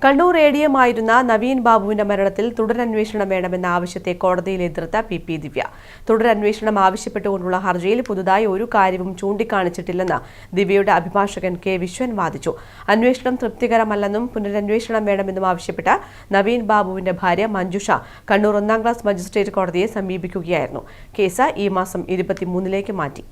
Kannur ADM ആയിരുന്ന നവീൻ ബാബുവിന്റെ മരണത്തിൽ തുടരന്വേഷണം വേണമെന്ന ആവശ്യത്തെ കോടതിയിൽ എതിർത്ത PP ദിവ്യ. തുടരന്വേഷണം ആവശ്യപ്പെട്ടുകൊണ്ടുള്ള ഹർജിയിൽ പുതുതായി ഒരു കാര്യവും ചൂണ്ടിക്കാണിച്ചിട്ടില്ലെന്ന് ദിവ്യയുടെ അഭിഭാഷകൻ K. വിശ്വൻ വാദിച്ചു. അന്വേഷണം തൃപ്തികരമല്ലെന്നും പുനരന്വേഷണം വേണമെന്നും ആവശ്യപ്പെട്ട നവീൻ ബാബുവിന്റെ ഭാര്യ മഞ്ജുഷ കണ്ണൂർ 1ാം ക്ലാസ് മജിസ്ട്രേറ്റ് കോടതിയെ സമീപിക്കുകയായിരുന്നു. കേസ് ഈ മാസം 23ലേക്ക് മാറ്റി.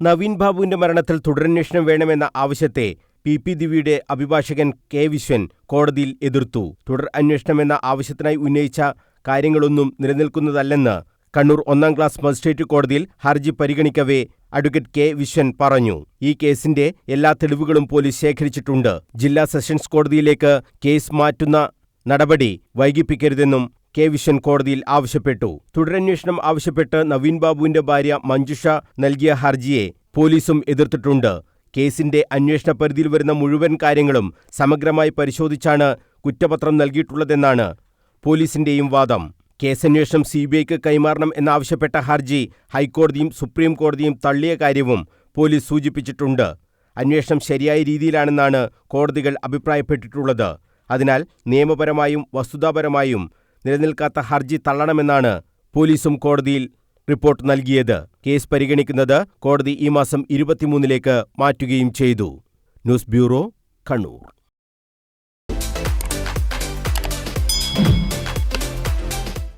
നവീൻ ബാബുവിന്റെ മരണത്തിൽ തുടരന്വേഷണം വേണമെന്ന ആവശ്യത്തെ PP ദിവ്യയുടെ അഭിഭാഷകൻ K. വിശ്വൻ കോടതിയിൽ എതിർത്തു. തുടർ അന്വേഷണമെന്ന ആവശ്യത്തിനായി ഉന്നയിച്ച കാര്യങ്ങളൊന്നും നിലനിൽക്കുന്നതല്ലെന്ന് കണ്ണൂർ 1ാം ക്ലാസ് മജിസ്ട്രേറ്റ് കോടതിയിൽ ഹർജി പരിഗണിക്കവേ അഡ്വക്കേറ്റ് K. വിശ്വൻ പറഞ്ഞു. ഈ കേസിന്റെ എല്ലാ തെളിവുകളും പോലീസ് ശേഖരിച്ചിട്ടുണ്ട്. ജില്ലാ സെഷൻസ് കോടതിയിലേക്ക് കേസ് മാറ്റുന്ന നടപടി വൈകിപ്പിക്കരുതെന്നും K. വിശ്വൻ കോടതിയിൽ ആവശ്യപ്പെട്ടു. തുടരന്വേഷണം ആവശ്യപ്പെട്ട് നവീൻ ബാബുവിന്റെ ഭാര്യ മഞ്ജുഷ നൽകിയ ഹർജിയെ പോലീസും എതിർത്തിട്ടുണ്ട്. കേസിന്റെ അന്വേഷണ പരിധിയിൽ വരുന്ന മുഴുവൻ കാര്യങ്ങളും സമഗ്രമായി പരിശോധിച്ചാണ് കുറ്റപത്രം നൽകിയിട്ടുള്ളതെന്നാണ് പോലീസിന്റെയും വാദം. കേസന്വേഷണം CBIക്ക് കൈമാറണം എന്നാവശ്യപ്പെട്ട ഹർജി ഹൈക്കോടതിയും സുപ്രീം കോടതിയും തള്ളിയ കാര്യവും പോലീസ് സൂചിപ്പിച്ചിട്ടുണ്ട്. അന്വേഷണം ശരിയായ രീതിയിലാണെന്നാണ് കോടതികൾ അഭിപ്രായപ്പെട്ടിട്ടുള്ളത്. അതിനാൽ നിയമപരമായും വസ്തുതാപരമായും നിലനിൽക്കാത്ത ഹർജി തള്ളണമെന്നാണ് പോലീസും കോടതിയിൽ റിപ്പോർട്ട് നൽകിയത്. കേസ് പരിഗണിക്കുന്നത് കോടതി ഈ മാസം 23ലേക്ക് മാറ്റുകയും ചെയ്തു. News bureau, Kannur.